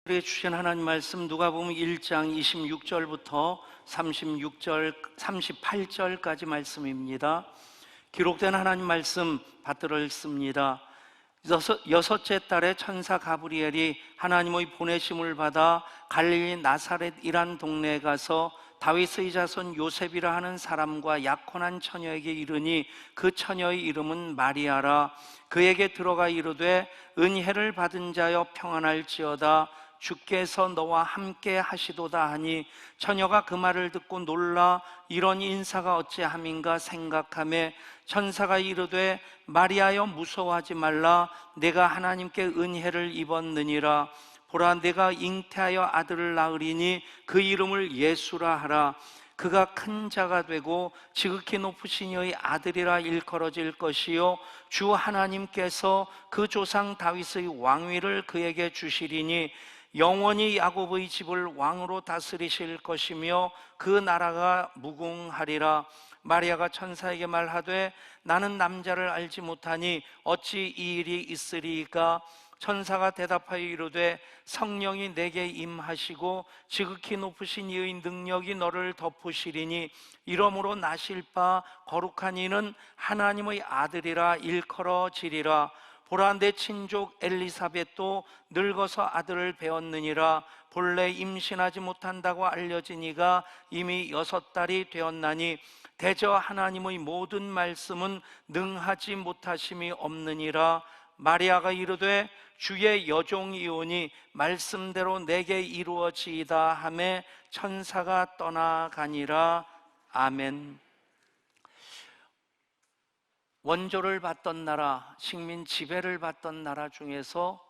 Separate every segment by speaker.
Speaker 1: 우리에게 주신 하나님 말씀 누가복음 1장 26절부터 38절까지 말씀입니다. 기록된 하나님 말씀 받들어 읽습니다. 여섯째 달에 천사 가브리엘이 하나님의 보내심을 받아 갈릴리 나사렛이란 동네에 가서 다윗의 자손 요셉이라 하는 사람과 약혼한 처녀에게 이르니 그 처녀의 이름은 마리아라. 그에게 들어가 이르되 은혜를 받은 자여 평안할지어다. 주께서 너와 함께 하시도다 하니 처녀가 그 말을 듣고 놀라 이런 인사가 어찌함인가 생각하매 천사가 이르되 마리아여 무서워하지 말라. 내가 하나님께 은혜를 입었느니라. 보라, 내가 잉태하여 아들을 낳으리니 그 이름을 예수라 하라. 그가 큰 자가 되고 지극히 높으신 이의 아들이라 일컬어질 것이요 주 하나님께서 그 조상 다윗의 왕위를 그에게 주시리니 영원히 야곱의 집을 왕으로 다스리실 것이며 그 나라가 무궁하리라. 마리아가 천사에게 말하되 나는 남자를 알지 못하니 어찌 이 일이 있으리이까? 천사가 대답하여 이르되 성령이 내게 임하시고 지극히 높으신 이의 능력이 너를 덮으시리니 이러므로 나실 바 거룩한 이는 하나님의 아들이라 일컬어지리라. 보라, 내 친족 엘리사벳도 늙어서 아들을 배었느니라. 본래 임신하지 못한다고 알려진 이가 이미 6달이 되었나니 대저 하나님의 모든 말씀은 능하지 못하심이 없느니라. 마리아가 이르되 주의 여종이오니 말씀대로 내게 이루어지이다 하매 천사가 떠나가니라. 아멘. 원조를 받던 나라, 식민 지배를 받던 나라 중에서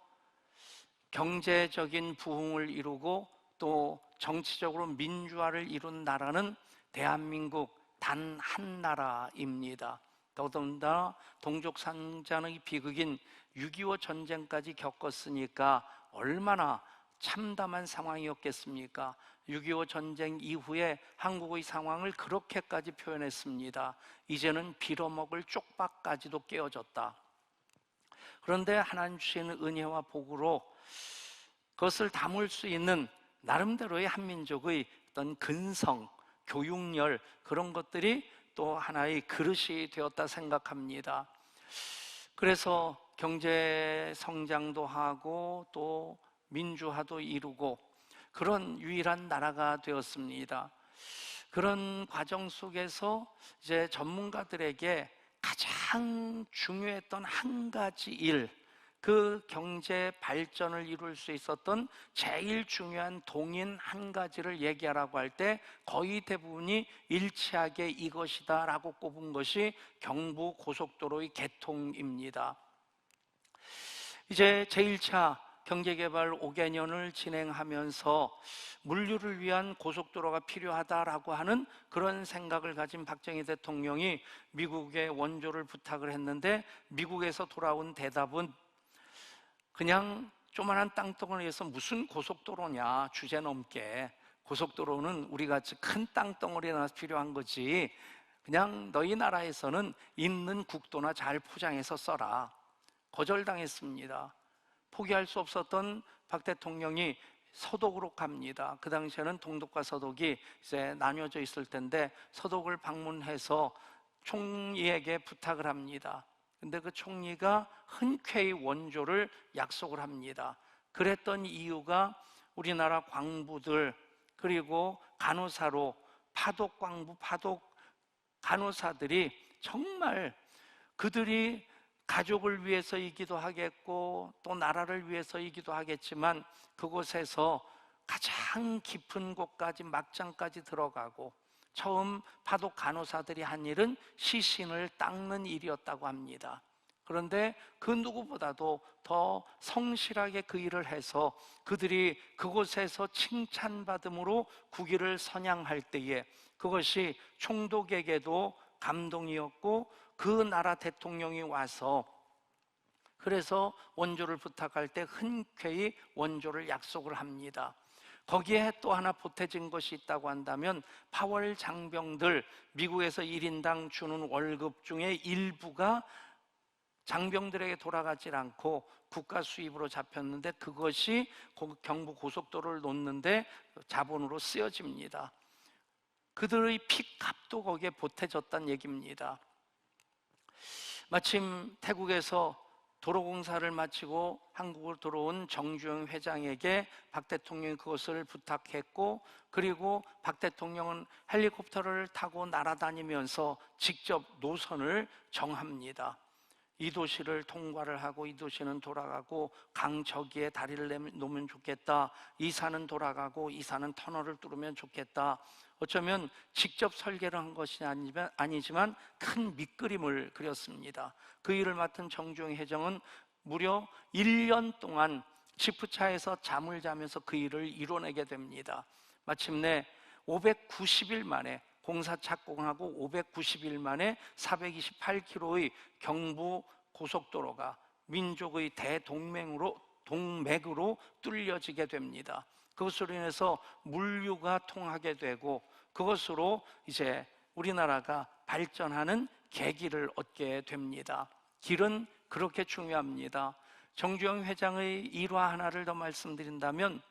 Speaker 1: 경제적인 부흥을 이루고 또 정치적으로 민주화를 이룬 나라는 대한민국 단 한 나라입니다. 더군다나 동족상잔의 비극인 6.25 전쟁까지 겪었으니까 얼마나 참담한 상황이었겠습니까? 6.25 전쟁 이후에 한국의 상황을 그렇게까지 표현했습니다. 이제는 빌어먹을 쪽박까지도 깨어졌다. 그런데 하나님 주시는 은혜와 복으로 그것을 담을 수 있는 나름대로의 한민족의 어떤 근성, 교육열, 그런 것들이 또 하나의 그릇이 되었다 생각합니다. 그래서 경제 성장도 하고 또 민주화도 이루고 그런 유일한 나라가 되었습니다. 그런 과정 속에서 이제 전문가들에게 가장 중요했던 한 가지 일, 그 경제 발전을 이룰 수 있었던 제일 중요한 동인 한 가지를 얘기하라고 할 때 거의 대부분이 일치하게 이것이다 라고 꼽은 것이 경부 고속도로의 개통입니다. 이제 제1차 경제개발 5개년을 진행하면서 물류를 위한 고속도로가 필요하다라고 하는 그런 생각을 가진 박정희 대통령이 미국의 원조를 부탁을 했는데 미국에서 돌아온 대답은 그냥 조그만한 땅덩어리에서 무슨 고속도로냐, 주제넘게. 고속도로는 우리같이 큰 땅덩어리나 필요한 거지 그냥 너희 나라에서는 있는 국도나 잘 포장해서 써라. 거절당했습니다. 포기할 수 없었던 박 대통령이 서독으로 갑니다. 그 당시에는 동독과 서독이 이제 나뉘어져 있을 텐데 서독을 방문해서 총리에게 부탁을 합니다. 근데 그 총리가 흔쾌히 원조를 약속을 합니다. 그랬던 이유가 우리나라 광부들 그리고 간호사로 파독 광부, 파독 간호사들이 정말 그들이 가족을 위해서이기도 하겠고 또 나라를 위해서이기도 하겠지만 그곳에서 가장 깊은 곳까지 막장까지 들어가고 처음 파독 간호사들이 한 일은 시신을 닦는 일이었다고 합니다. 그런데 그 누구보다도 더 성실하게 그 일을 해서 그들이 그곳에서 칭찬받음으로 국위를 선양할 때에 그것이 총독에게도 감동이었고 그 나라 대통령이 와서 그래서 원조를 부탁할 때 흔쾌히 원조를 약속을 합니다. 거기에 또 하나 보태진 것이 있다고 한다면 파월 장병들 미국에서 1인당 주는 월급 중에 일부가 장병들에게 돌아가질 않고 국가 수입으로 잡혔는데 그것이 경부 고속도로를 놓는데 자본으로 쓰여집니다. 그들의 피값도 거기에 보태졌다는 얘기입니다. 마침 태국에서 도로공사를 마치고 한국으로 들어온 정주영 회장에게 박 대통령이 그것을 부탁했고, 그리고 박 대통령은 헬리콥터를 타고 날아다니면서 직접 노선을 정합니다. 이 도시를 통과를 하고 이 도시는 돌아가고 강 저기에 다리를 놓으면 좋겠다, 이 산은 돌아가고 이 산은 터널을 뚫으면 좋겠다. 어쩌면 직접 설계를 한 것이 아니지만 큰 밑그림을 그렸습니다. 그 일을 맡은 정주영 회장은 무려 1년 동안 지프차에서 잠을 자면서 그 일을 이뤄내게 됩니다. 마침내 590일 만에 공사 착공하고 590일 만에 428km의 경부 고속도로가 민족의 동맥으로 뚫려지게 됩니다. 그것으로 인해서 물류가 통하게 되고 그것으로 이제 우리나라가 발전하는 계기를 얻게 됩니다. 길은 그렇게 중요합니다. 정주영 회장의 일화 하나를 더 말씀드린다면,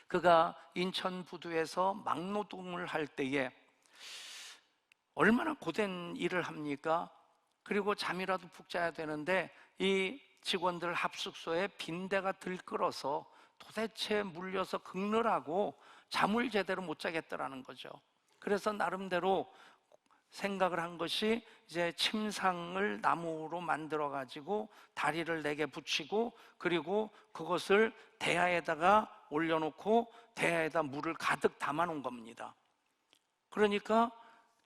Speaker 1: 그가 인천 부두에서 막노동을 할 때에 얼마나 고된 일을 합니까? 그리고 잠이라도 푹 자야 되는데 이 직원들 합숙소에 빈대가 들끓어서 도대체 물려서 긁느라고 잠을 제대로 못 자겠더라는 거죠. 그래서 나름대로 생각을 한 것이 이제 침상을 나무로 만들어 가지고 다리를 4개 붙이고 그리고 그것을 대야에다가 올려놓고 대야에다 물을 가득 담아 놓은 겁니다. 그러니까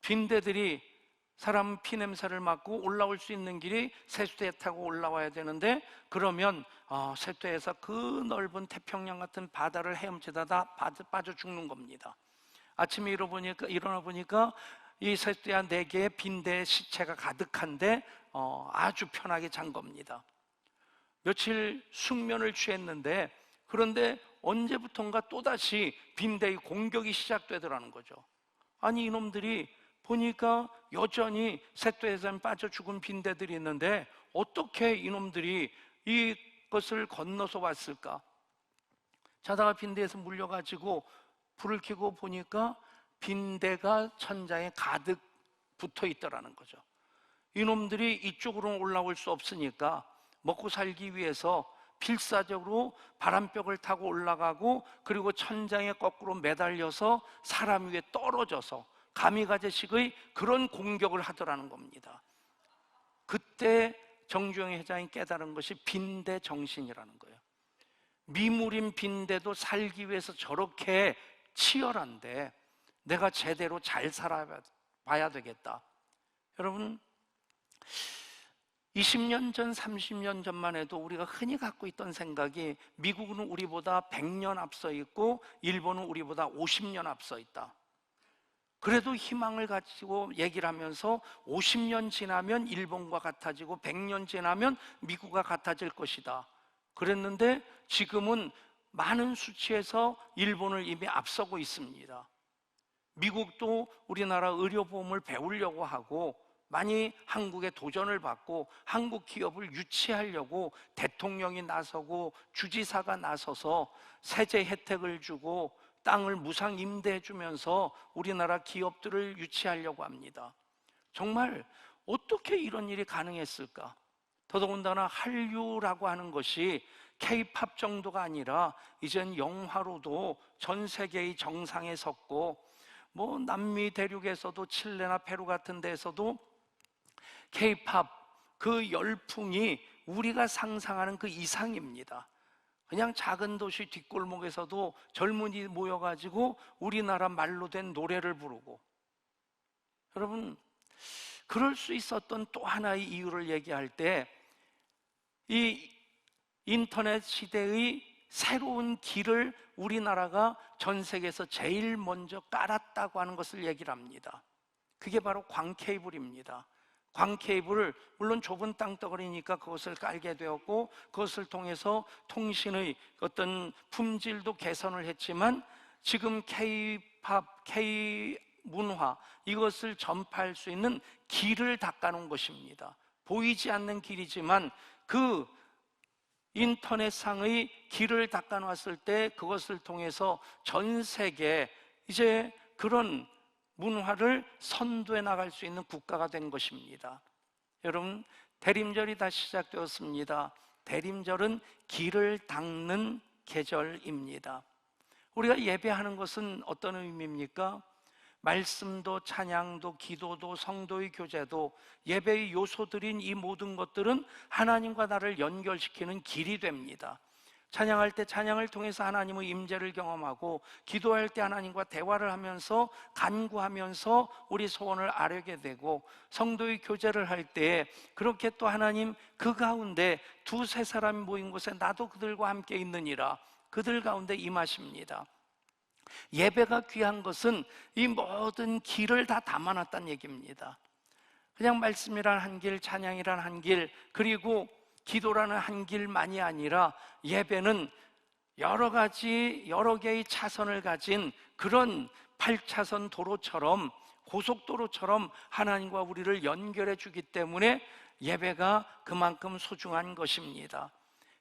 Speaker 1: 빈대들이 사람 피냄새를 맡고 올라올 수 있는 길이 세수대 타고 올라와야 되는데, 그러면 세수대에서 그 넓은 태평양 같은 바다를 헤엄치다가 빠져 죽는 겁니다. 아침에 일어나 보니까 이 세수대 한 4개의 빈대의 시체가 가득한데 아주 편하게 잔 겁니다. 며칠 숙면을 취했는데, 그런데 언제부턴가 또다시 빈대의 공격이 시작되더라는 거죠. 아니, 이놈들이 보니까 여전히 세토에서 빠져 죽은 빈대들이 있는데 어떻게 이놈들이 이것을 건너서 왔을까? 자다가 빈대에서 물려가지고 불을 켜고 보니까 빈대가 천장에 가득 붙어 있더라는 거죠. 이놈들이 이쪽으로는 올라올 수 없으니까 먹고 살기 위해서 필사적으로 바람벽을 타고 올라가고 그리고 천장에 거꾸로 매달려서 사람 위에 떨어져서 가미가제식의 그런 공격을 하더라는 겁니다. 그때 정주영 회장이 깨달은 것이 빈대 정신이라는 거예요. 미물인 빈대도 살기 위해서 저렇게 치열한데 내가 제대로 잘 살아봐야 되겠다. 여러분, 20년 전, 30년 전만 해도 우리가 흔히 갖고 있던 생각이 미국은 우리보다 100년 앞서 있고 일본은 우리보다 50년 앞서 있다. 그래도 희망을 가지고 얘기를 하면서 50년 지나면 일본과 같아지고 100년 지나면 미국과 같아질 것이다 그랬는데, 지금은 많은 수치에서 일본을 이미 앞서고 있습니다. 미국도 우리나라 의료보험을 배우려고 하고 많이 한국에 도전을 받고 한국 기업을 유치하려고 대통령이 나서고 주지사가 나서서 세제 혜택을 주고 땅을 무상 임대해 주면서 우리나라 기업들을 유치하려고 합니다. 정말 어떻게 이런 일이 가능했을까? 더더군다나 한류라고 하는 것이 K-팝 정도가 아니라 이젠 영화로도 전 세계의 정상에 섰고, 뭐 남미 대륙에서도 칠레나 페루 같은 데에서도 K-팝 그 열풍이 우리가 상상하는 그 이상입니다. 그냥 작은 도시 뒷골목에서도 젊은이 모여가지고 우리나라 말로 된 노래를 부르고, 여러분, 그럴 수 있었던 또 하나의 이유를 얘기할 때 이 인터넷 시대의 새로운 길을 우리나라가 전 세계에서 제일 먼저 깔았다고 하는 것을 얘기를 합니다. 그게 바로 광케이블입니다. 광케이블을 물론 좁은 땅덩어리니까 그것을 깔게 되었고 그것을 통해서 통신의 어떤 품질도 개선을 했지만 지금 K-팝, K-문화 이것을 전파할 수 있는 길을 닦아놓은 것입니다. 보이지 않는 길이지만 그 인터넷상의 길을 닦아놨을 때 그것을 통해서 전 세계에 이제 그런 문화를 선도해 나갈 수 있는 국가가 된 것입니다. 여러분, 대림절이 다시 시작되었습니다. 대림절은 길을 닦는 계절입니다. 우리가 예배하는 것은 어떤 의미입니까? 말씀도 찬양도 기도도 성도의 교제도 예배의 요소들인 이 모든 것들은 하나님과 나를 연결시키는 길이 됩니다. 찬양할 때 찬양을 통해서 하나님의 임재를 경험하고, 기도할 때 하나님과 대화를 하면서 간구하면서 우리 소원을 아뢰게 되고, 성도의 교제를 할 때 그렇게 또 하나님 그 가운데 두세 사람이 모인 곳에 나도 그들과 함께 있느니라, 그들 가운데 임하십니다. 예배가 귀한 것은 이 모든 길을 다 담아놨다는 얘기입니다. 그냥 말씀이란 한 길, 찬양이란 한 길, 그리고 기도라는 한 길만이 아니라 예배는 여러 가지, 여러 개의 차선을 가진 그런 8차선 도로처럼, 고속도로처럼 하나님과 우리를 연결해 주기 때문에 예배가 그만큼 소중한 것입니다.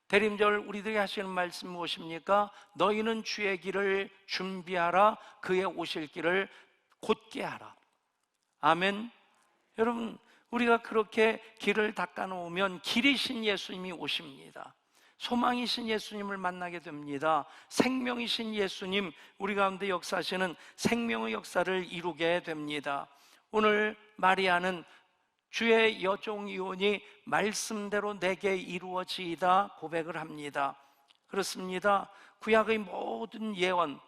Speaker 1: 대림절 우리들이 하시는 말씀 무엇입니까? 너희는 주의 길을 준비하라, 그의 오실 길을 곧게 하라. 아멘. 여러분, 우리가 그렇게 길을 닦아놓으면 길이신 예수님이 오십니다. 소망이신 예수님을 만나게 됩니다. 생명이신 예수님, 우리 가운데 역사하시는 생명의 역사를 이루게 됩니다. 오늘 마리아는 주의 여종이오니 말씀대로 내게 이루어지이다 고백을 합니다. 그렇습니다. 구약의 모든 예언,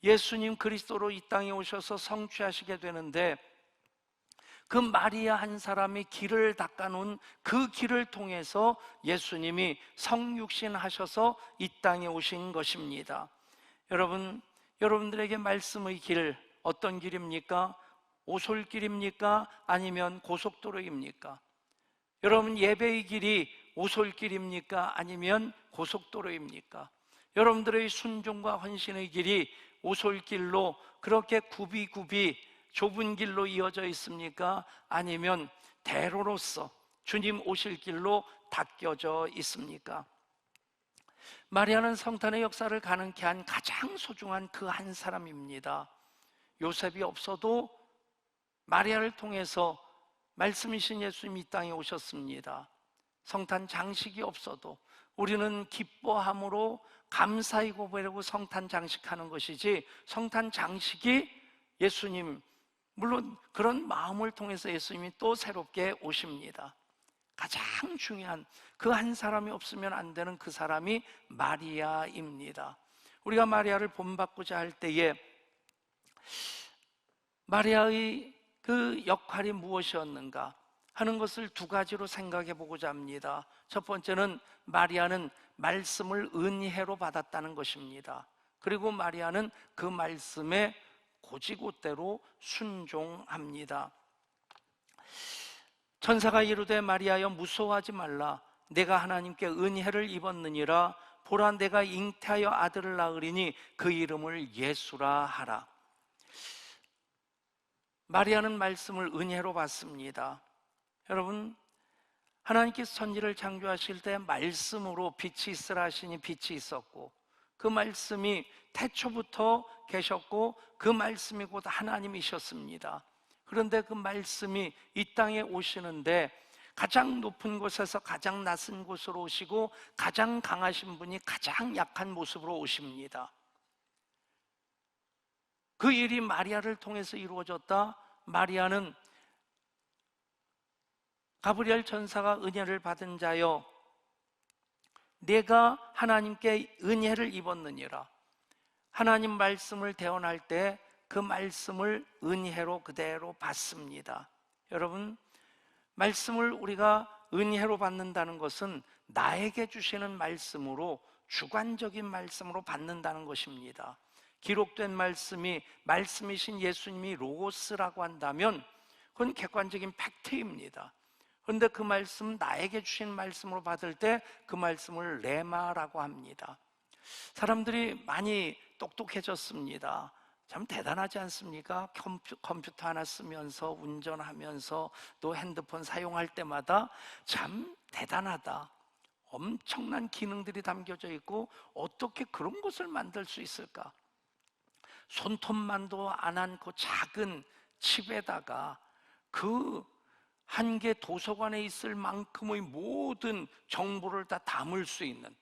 Speaker 1: 예수님 그리스도로 이 땅에 오셔서 성취하시게 되는데, 그 마리아 한 사람이 길을 닦아놓은 그 길을 통해서 예수님이 성육신 하셔서 이 땅에 오신 것입니다. 여러분, 여러분들에게 말씀의 길, 어떤 길입니까? 오솔길입니까? 아니면 고속도로입니까? 여러분, 예배의 길이 오솔길입니까? 아니면 고속도로입니까? 여러분들의 순종과 헌신의 길이 오솔길로 그렇게 굽이굽이 좁은 길로 이어져 있습니까? 아니면 대로로서 주님 오실 길로 닦여져 있습니까? 마리아는 성탄의 역사를 가능케 한 가장 소중한 그 한 사람입니다. 요셉이 없어도 마리아를 통해서 말씀이신 예수님이 이 땅에 오셨습니다. 성탄 장식이 없어도 우리는 기뻐함으로 감사히 고백하고 성탄 장식하는 것이지, 성탄 장식이 예수님, 물론 그런 마음을 통해서 예수님이 또 새롭게 오십니다. 가장 중요한 그 한 사람이 없으면 안 되는 그 사람이 마리아입니다. 우리가 마리아를 본받고자 할 때에 마리아의 그 역할이 무엇이었는가 하는 것을 두 가지로 생각해 보고자 합니다. 첫 번째는 마리아는 말씀을 은혜로 받았다는 것입니다. 그리고 마리아는 그 말씀에 곧이곧대로 순종합니다. 천사가 이르되 마리아여 무서워하지 말라, 내가 하나님께 은혜를 입었느니라. 보라, 내가 잉태하여 아들을 낳으리니 그 이름을 예수라 하라. 마리아는 말씀을 은혜로 받습니다. 여러분, 하나님께서 천지를 창조하실 때 말씀으로 빛이 있으라 하시니 빛이 있었고, 그 말씀이 태초부터 계셨고 그 말씀이 곧 하나님이셨습니다. 그런데 그 말씀이 이 땅에 오시는데 가장 높은 곳에서 가장 낮은 곳으로 오시고, 가장 강하신 분이 가장 약한 모습으로 오십니다. 그 일이 마리아를 통해서 이루어졌다. 마리아는 가브리엘 천사가 은혜를 받은 자여, 내가 하나님께 은혜를 입었느니라. 하나님 말씀을 대언할 때 그 말씀을 은혜로 그대로 받습니다. 여러분, 말씀을 우리가 은혜로 받는다는 것은 나에게 주시는 말씀으로, 주관적인 말씀으로 받는다는 것입니다. 기록된 말씀이 말씀이신 예수님이 로고스라고 한다면 그건 객관적인 팩트입니다. 그런데 그 말씀, 나에게 주신 말씀으로 받을 때 그 말씀을 레마라고 합니다. 사람들이 많이 똑똑해졌습니다. 참 대단하지 않습니까? 컴퓨터 하나 쓰면서 운전하면서 또 핸드폰 사용할 때마다 참 대단하다, 엄청난 기능들이 담겨져 있고 어떻게 그런 것을 만들 수 있을까? 손톱만도 안 한 그 작은 칩에다가 그 한 개 도서관에 있을 만큼의 모든 정보를 다 담을 수 있는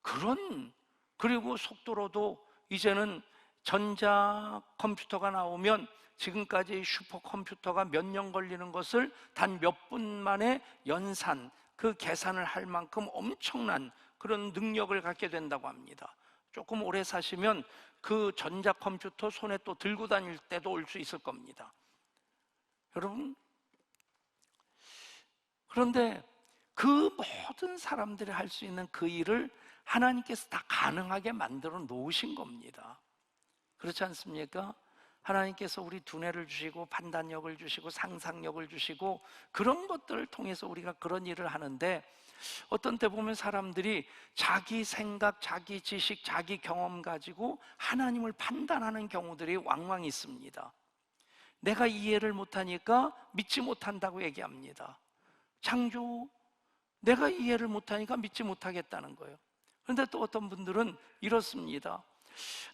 Speaker 1: 그런, 그리고 속도로도 이제는 전자 컴퓨터가 나오면 지금까지 슈퍼컴퓨터가 몇 년 걸리는 것을 단 몇 분 만에 연산, 그 계산을 할 만큼 엄청난 그런 능력을 갖게 된다고 합니다. 조금 오래 사시면 그 전자컴퓨터 손에 또 들고 다닐 때도 올 수 있을 겁니다. 여러분, 그런데 그 모든 사람들이 할 수 있는 그 일을 하나님께서 다 가능하게 만들어 놓으신 겁니다. 그렇지 않습니까? 하나님께서 우리 두뇌를 주시고 판단력을 주시고 상상력을 주시고 그런 것들을 통해서 우리가 그런 일을 하는데, 어떤 때 보면 사람들이 자기 생각, 자기 지식, 자기 경험 가지고 하나님을 판단하는 경우들이 왕왕 있습니다. 내가 이해를 못하니까 믿지 못한다고 얘기합니다. 창조, 내가 이해를 못하니까 믿지 못하겠다는 거예요. 그런데 또 어떤 분들은 이렇습니다.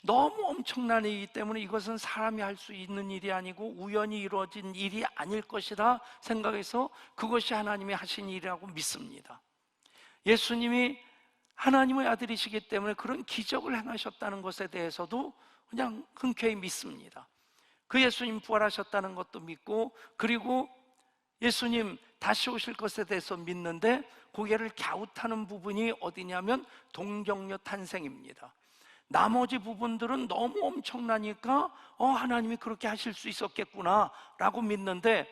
Speaker 1: 너무 엄청난 일이기 때문에 이것은 사람이 할 수 있는 일이 아니고 우연히 이루어진 일이 아닐 것이라 생각해서 그것이 하나님이 하신 일이라고 믿습니다. 예수님이 하나님의 아들이시기 때문에 그런 기적을 행하셨다는 것에 대해서도 그냥 흔쾌히 믿습니다. 그 예수님 부활하셨다는 것도 믿고, 그리고 예수님 다시 오실 것에 대해서 믿는데 고개를 갸웃하는 부분이 어디냐면 동정녀 탄생입니다. 나머지 부분들은 너무 엄청나니까 하나님이 그렇게 하실 수 있었겠구나 라고 믿는데,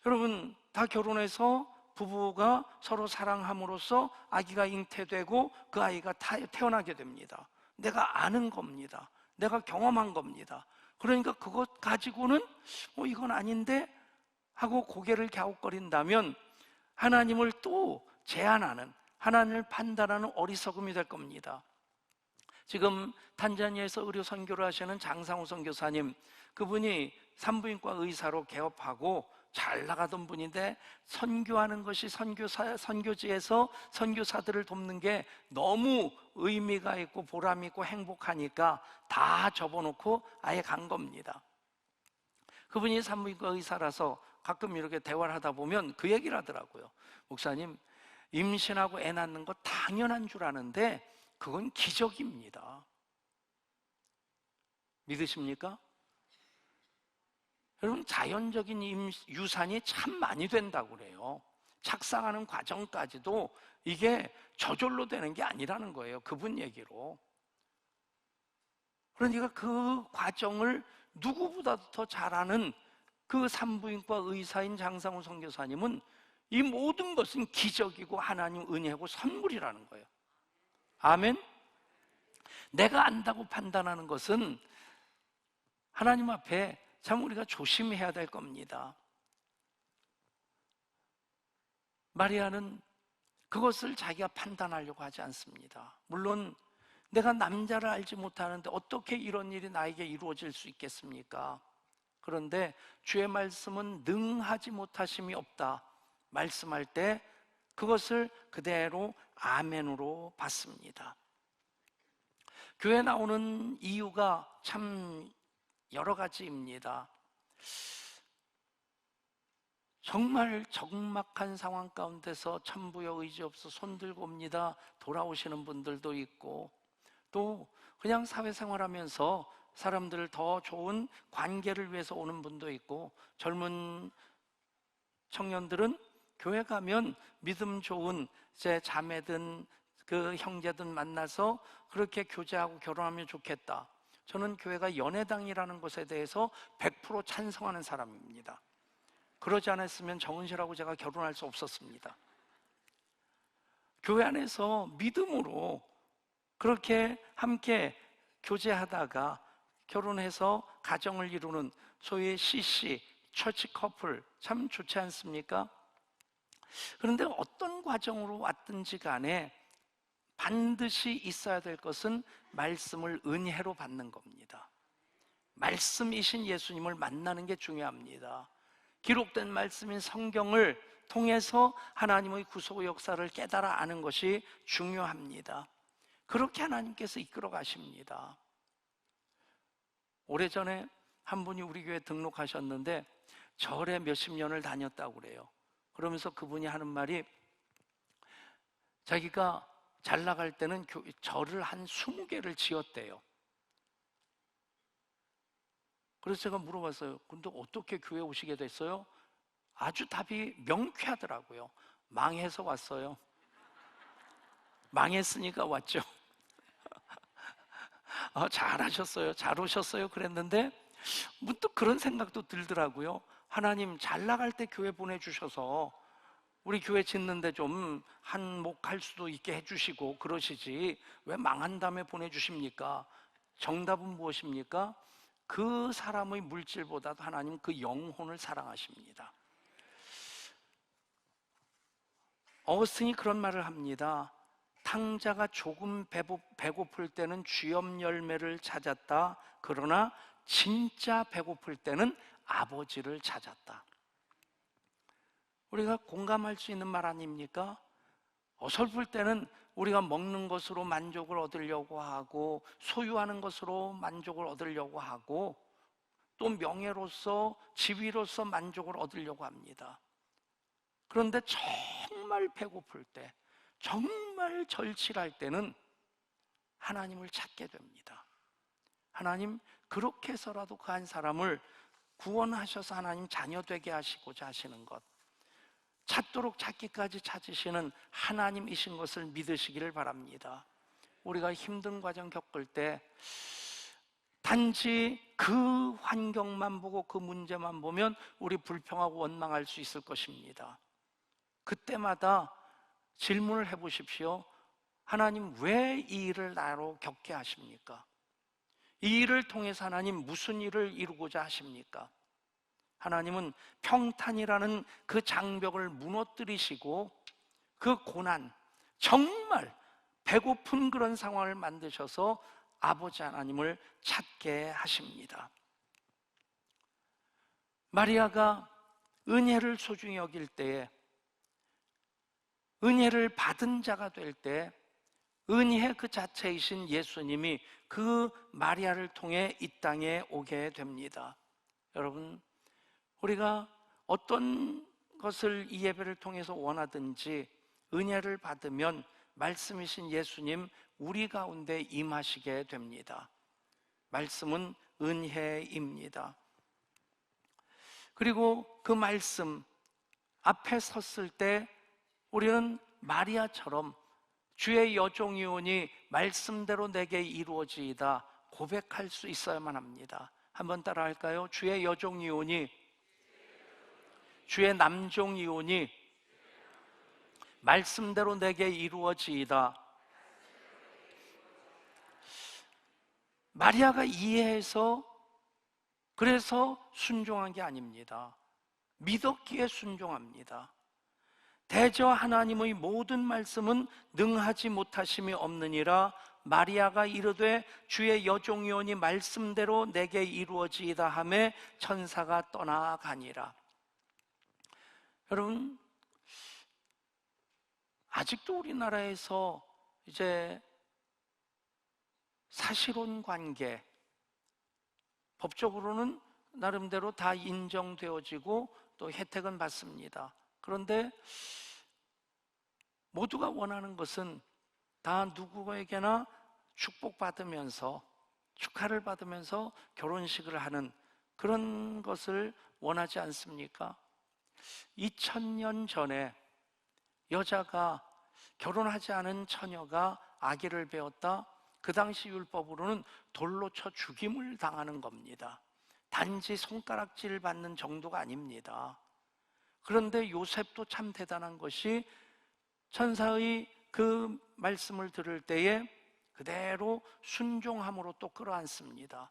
Speaker 1: 여러분, 다 결혼해서 부부가 서로 사랑함으로써 아기가 잉태되고 그 아이가 태어나게 됩니다. 내가 아는 겁니다. 내가 경험한 겁니다. 그러니까 그것 가지고는 이건 아닌데 하고 고개를 갸웃거린다면 하나님을 또 제한하는, 하나님을 판단하는 어리석음이 될 겁니다. 지금 탄자니아에서 의료 선교를 하시는 장상우 선교사님, 그분이 산부인과 의사로 개업하고 잘 나가던 분인데 선교하는 것이 선교지에서 선교사들을 돕는 게 너무 의미가 있고 보람 있고 행복하니까 다 접어놓고 아예 간 겁니다. 그분이 산부인과 의사라서 가끔 이렇게 대화를 하다 보면 그 얘기를 하더라고요. 목사님, 임신하고 애 낳는 거 당연한 줄 아는데 그건 기적입니다. 믿으십니까? 여러분, 자연적인 유산이 참 많이 된다고 그래요. 착상하는 과정까지도 이게 저절로 되는 게 아니라는 거예요. 그분 얘기로. 그러니까 그 과정을 누구보다도 더 잘 아는 그 산부인과 의사인 장상우 선교사님은 이 모든 것은 기적이고 하나님 은혜고 선물이라는 거예요. 아멘? 내가 안다고 판단하는 것은 하나님 앞에 참 우리가 조심해야 될 겁니다. 마리아는 그것을 자기가 판단하려고 하지 않습니다. 물론 내가 남자를 알지 못하는데 어떻게 이런 일이 나에게 이루어질 수 있겠습니까? 그런데 주의 말씀은 능하지 못하심이 없다 말씀할 때 그것을 그대로 아멘으로 받습니다. 교회 나오는 이유가 참 여러 가지입니다. 정말 적막한 상황 가운데서 천부여 의지 없어 손 들고 옵니다 돌아오시는 분들도 있고, 또 그냥 사회생활하면서 사람들을 더 좋은 관계를 위해서 오는 분도 있고, 젊은 청년들은 교회 가면 믿음 좋은 제 자매든 그 형제든 만나서 그렇게 교제하고 결혼하면 좋겠다. 저는 교회가 연애당이라는 것에 대해서 100% 찬성하는 사람입니다. 그러지 않았으면 정은실하고 제가 결혼할 수 없었습니다. 교회 안에서 믿음으로 그렇게 함께 교제하다가 결혼해서 가정을 이루는 소위 CC, 처치 커플, 참 좋지 않습니까? 그런데 어떤 과정으로 왔든지 간에 반드시 있어야 될 것은 말씀을 은혜로 받는 겁니다. 말씀이신 예수님을 만나는 게 중요합니다. 기록된 말씀인 성경을 통해서 하나님의 구속 역사를 깨달아 아는 것이 중요합니다. 그렇게 하나님께서 이끌어 가십니다. 오래전에 한 분이 우리 교회에 등록하셨는데 절에 몇십 년을 다녔다고 그래요. 그러면서 그분이 하는 말이, 자기가 잘 나갈 때는 절을 한 20개를 지었대요. 그래서 제가 물어봤어요. 근데 어떻게 교회 오시게 됐어요? 아주 답이 명쾌하더라고요. 망해서 왔어요. 망했으니까 왔죠. 잘하셨어요. 잘 오셨어요. 그랬는데 문득 그런 생각도 들더라고요. 하나님 잘 나갈 때 교회 보내주셔서 우리 교회 짓는데 좀 한몫할 수도 있게 해주시고 그러시지 왜 망한 다음에 보내주십니까? 정답은 무엇입니까? 그 사람의 물질보다도 하나님 그 영혼을 사랑하십니다. 어거스틴이 그런 말을 합니다. 탕자가 조금 배고플 때는 쥐염 열매를 찾았다. 그러나 진짜 배고플 때는 아버지를 찾았다. 우리가 공감할 수 있는 말 아닙니까? 어설플 때는 우리가 먹는 것으로 만족을 얻으려고 하고 소유하는 것으로 만족을 얻으려고 하고 또 명예로서 지위로서 만족을 얻으려고 합니다. 그런데 정말 배고플 때, 정말 절실할 때는 하나님을 찾게 됩니다. 하나님, 그렇게 해서라도 그 한 사람을 구원하셔서 하나님 자녀 되게 하시고자 하시는 것, 찾도록 찾기까지 찾으시는 하나님이신 것을 믿으시기를 바랍니다. 우리가 힘든 과정 겪을 때 단지 그 환경만 보고 그 문제만 보면 우리 불평하고 원망할 수 있을 것입니다. 그때마다 질문을 해보십시오. 하나님, 왜 이 일을 나로 겪게 하십니까? 이 일을 통해서 하나님 무슨 일을 이루고자 하십니까? 하나님은 평탄이라는 그 장벽을 무너뜨리시고 그 고난, 정말 배고픈 그런 상황을 만드셔서 아버지 하나님을 찾게 하십니다. 마리아가 은혜를 소중히 여길 때에, 은혜를 받은 자가 될 때 은혜 그 자체이신 예수님이 그 마리아를 통해 이 땅에 오게 됩니다. 여러분, 우리가 어떤 것을 이 예배를 통해서 원하든지 은혜를 받으면 말씀이신 예수님 우리 가운데 임하시게 됩니다. 말씀은 은혜입니다. 그리고 그 말씀 앞에 섰을 때 우리는 마리아처럼 주의 여종이오니 말씀대로 내게 이루어지이다 고백할 수 있어야만 합니다. 한번 따라 할까요? 주의 여종이오니, 주의 남종이오니 말씀대로 내게 이루어지이다. 마리아가 이해해서 그래서 순종한 게 아닙니다. 믿었기에 순종합니다. 대저 하나님의 모든 말씀은 능하지 못하심이 없느니라. 마리아가 이르되 주의 여종이오니 말씀대로 내게 이루어지이다 하매 천사가 떠나가니라. 여러분, 아직도 우리나라에서 이제 사실혼 관계, 법적으로는 나름대로 다 인정되어지고 또 혜택은 받습니다. 그런데 모두가 원하는 것은 다 누구에게나 축복받으면서 축하를 받으면서 결혼식을 하는 그런 것을 원하지 않습니까? 2000년 전에 여자가 결혼하지 않은 처녀가 아기를 배웠다. 그 당시 율법으로는 돌로 쳐 죽임을 당하는 겁니다. 단지 손가락질 받는 정도가 아닙니다. 그런데 요셉도 참 대단한 것이 천사의 그 말씀을 들을 때에 그대로 순종함으로 또 끌어안습니다.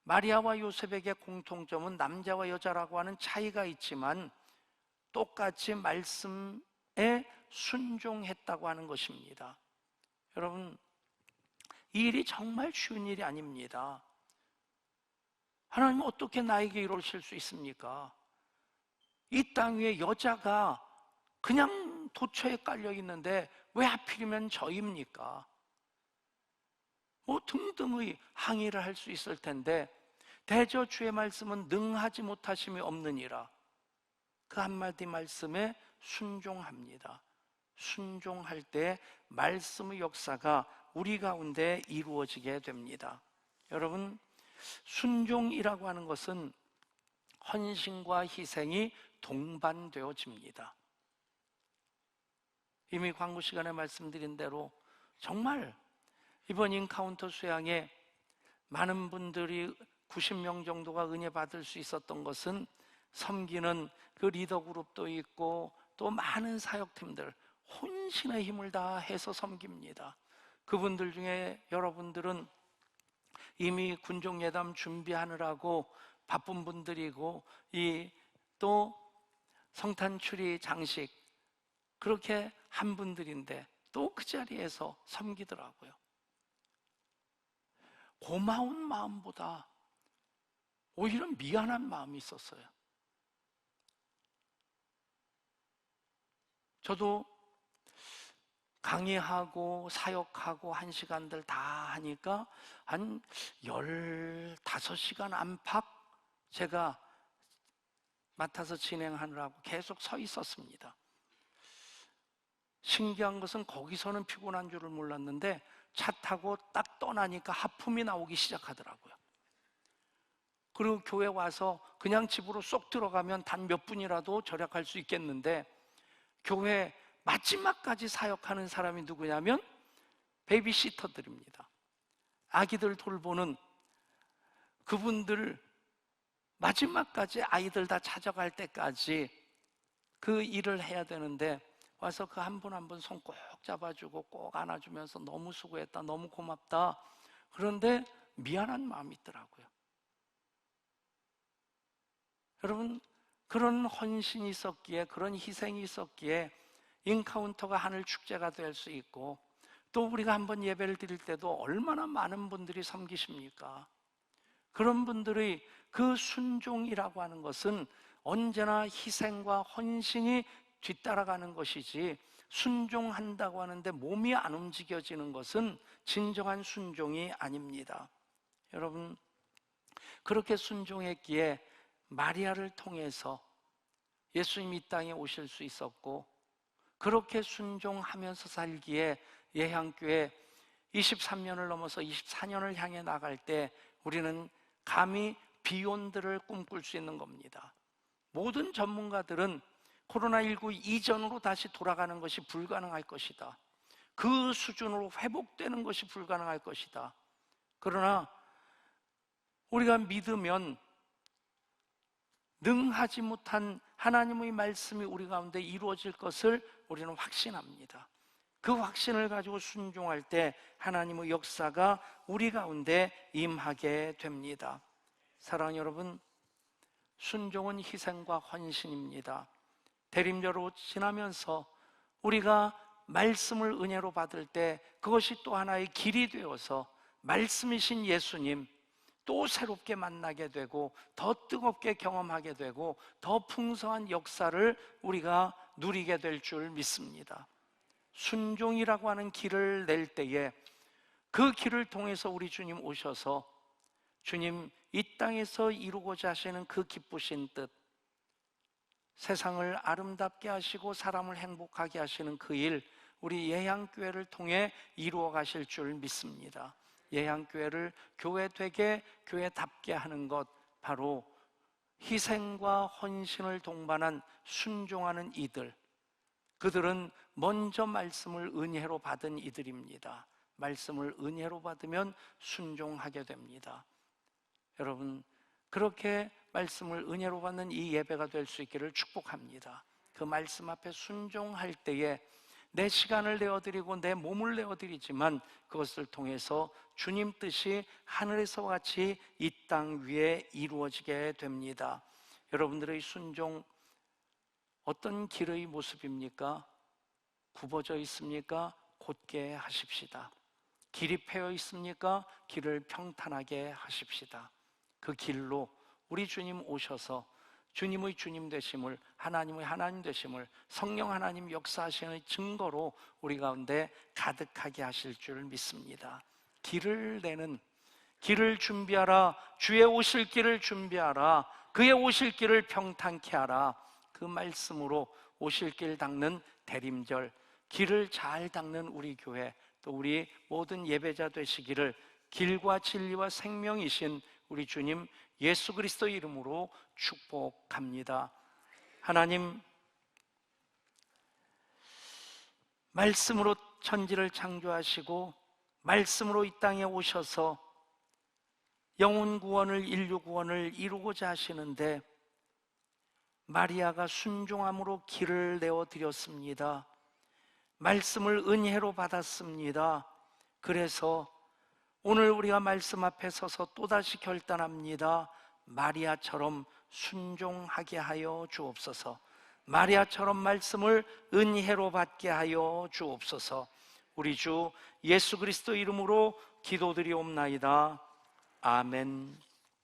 Speaker 1: 마리아와 요셉에게 공통점은 남자와 여자라고 하는 차이가 있지만 똑같이 말씀에 순종했다고 하는 것입니다. 여러분, 이 일이 정말 쉬운 일이 아닙니다. 하나님 어떻게 나에게 이러실 수 있습니까? 이 땅 위에 여자가 그냥 도처에 깔려 있는데 왜 하필이면 저입니까? 뭐 등등의 항의를 할 수 있을 텐데 대저 주의 말씀은 능하지 못하심이 없느니라. 그 한마디 말씀에 순종합니다. 순종할 때 말씀의 역사가 우리 가운데 이루어지게 됩니다. 여러분, 순종이라고 하는 것은 헌신과 희생이 동반되어집니다. 이미 광고 시간에 말씀드린 대로 정말 이번 인카운터 수양에 많은 분들이 90명 정도가 은혜 받을 수 있었던 것은 섬기는 그 리더 그룹도 있고 또 많은 사역팀들 혼신의 힘을 다해서 섬깁니다. 그분들 중에 여러분들은 이미 군종예담 준비하느라고 바쁜 분들이고 또 성탄 추리 장식 그렇게 한 분들인데 또 그 자리에서 섬기더라고요. 고마운 마음보다 오히려 미안한 마음이 있었어요. 저도 강의하고 사역하고 한 시간들 다 하니까 한 15시간 안팎 제가 맡아서 진행하느라고 계속 서 있었습니다. 신기한 것은 거기서는 피곤한 줄을 몰랐는데 차 타고 딱 떠나니까 하품이 나오기 시작하더라고요. 그리고 교회 와서 그냥 집으로 쏙 들어가면 단 몇 분이라도 절약할 수 있겠는데 교회 마지막까지 사역하는 사람이 누구냐면 베이비시터들입니다. 아기들 돌보는 그분들 마지막까지 아이들 다 찾아갈 때까지 그 일을 해야 되는데 와서 그 한 분 한 분 손 꼭 잡아주고 꼭 안아주면서 너무 수고했다, 너무 고맙다. 그런데 미안한 마음이 있더라고요. 여러분, 그런 헌신이 있었기에, 그런 희생이 있었기에 인카운터가 하늘 축제가 될 수 있고, 또 우리가 한번 예배를 드릴 때도 얼마나 많은 분들이 섬기십니까? 그런 분들의 그 순종이라고 하는 것은 언제나 희생과 헌신이 뒤따라가는 것이지, 순종한다고 하는데 몸이 안 움직여지는 것은 진정한 순종이 아닙니다. 여러분, 그렇게 순종했기에 마리아를 통해서 예수님 이 땅에 오실 수 있었고, 그렇게 순종하면서 살기에 예향교회 23년을 넘어서 24년을 향해 나갈 때 우리는 감히 비욘드를 꿈꿀 수 있는 겁니다. 모든 전문가들은 코로나19 이전으로 다시 돌아가는 것이 불가능할 것이다. 그 수준으로 회복되는 것이 불가능할 것이다. 그러나 우리가 믿으면 능하지 못한 하나님의 말씀이 우리 가운데 이루어질 것을 우리는 확신합니다. 그 확신을 가지고 순종할 때 하나님의 역사가 우리 가운데 임하게 됩니다. 사랑하는 여러분, 순종은 희생과 헌신입니다. 대림절로 지나면서 우리가 말씀을 은혜로 받을 때 그것이 또 하나의 길이 되어서 말씀이신 예수님 또 새롭게 만나게 되고 더 뜨겁게 경험하게 되고 더 풍성한 역사를 우리가 누리게 될 줄 믿습니다. 순종이라고 하는 길을 낼 때에 그 길을 통해서 우리 주님 오셔서 주님 이 땅에서 이루고자 하시는 그 기쁘신 뜻, 세상을 아름답게 하시고 사람을 행복하게 하시는 그 일, 우리 예향교회를 통해 이루어 가실 줄 믿습니다. 예향교회를 교회 되게 교회답게 하는 것, 바로 희생과 헌신을 동반한 순종하는 이들, 그들은 먼저 말씀을 은혜로 받은 이들입니다. 말씀을 은혜로 받으면 순종하게 됩니다. 여러분, 그렇게 말씀을 은혜로 받는 이 예배가 될 수 있기를 축복합니다. 그 말씀 앞에 순종할 때에 내 시간을 내어드리고 내 몸을 내어드리지만 그것을 통해서 주님 뜻이 하늘에서와 같이 이 땅 위에 이루어지게 됩니다. 여러분들의 순종 어떤 길의 모습입니까? 굽어져 있습니까? 곧게 하십시다. 길이 패여 있습니까? 길을 평탄하게 하십시다. 그 길로 우리 주님 오셔서 주님의 주님 되심을, 하나님의 하나님 되심을, 성령 하나님 역사하시는 증거로 우리 가운데 가득하게 하실 줄 믿습니다. 길을 내는, 길을 준비하라, 주의 오실 길을 준비하라, 그의 오실 길을 평탄케 하라, 그 말씀으로 오실 길 닦는 대림절, 길을 잘 닦는 우리 교회, 또 우리 모든 예배자 되시기를 길과 진리와 생명이신 우리 주님 예수 그리스도 이름으로 축복합니다. 하나님, 말씀으로 천지를 창조하시고 말씀으로 이 땅에 오셔서 영혼 구원을, 인류 구원을 이루고자 하시는데 마리아가 순종함으로 길을 내어 드렸습니다. 말씀을 은혜로 받았습니다. 그래서 오늘 우리가 말씀 앞에 서서 또다시 결단합니다. 마리아처럼 순종하게 하여 주옵소서. 마리아처럼 말씀을 은혜로 받게 하여 주옵소서. 우리 주 예수 그리스도 이름으로 기도드리옵나이다. 아멘.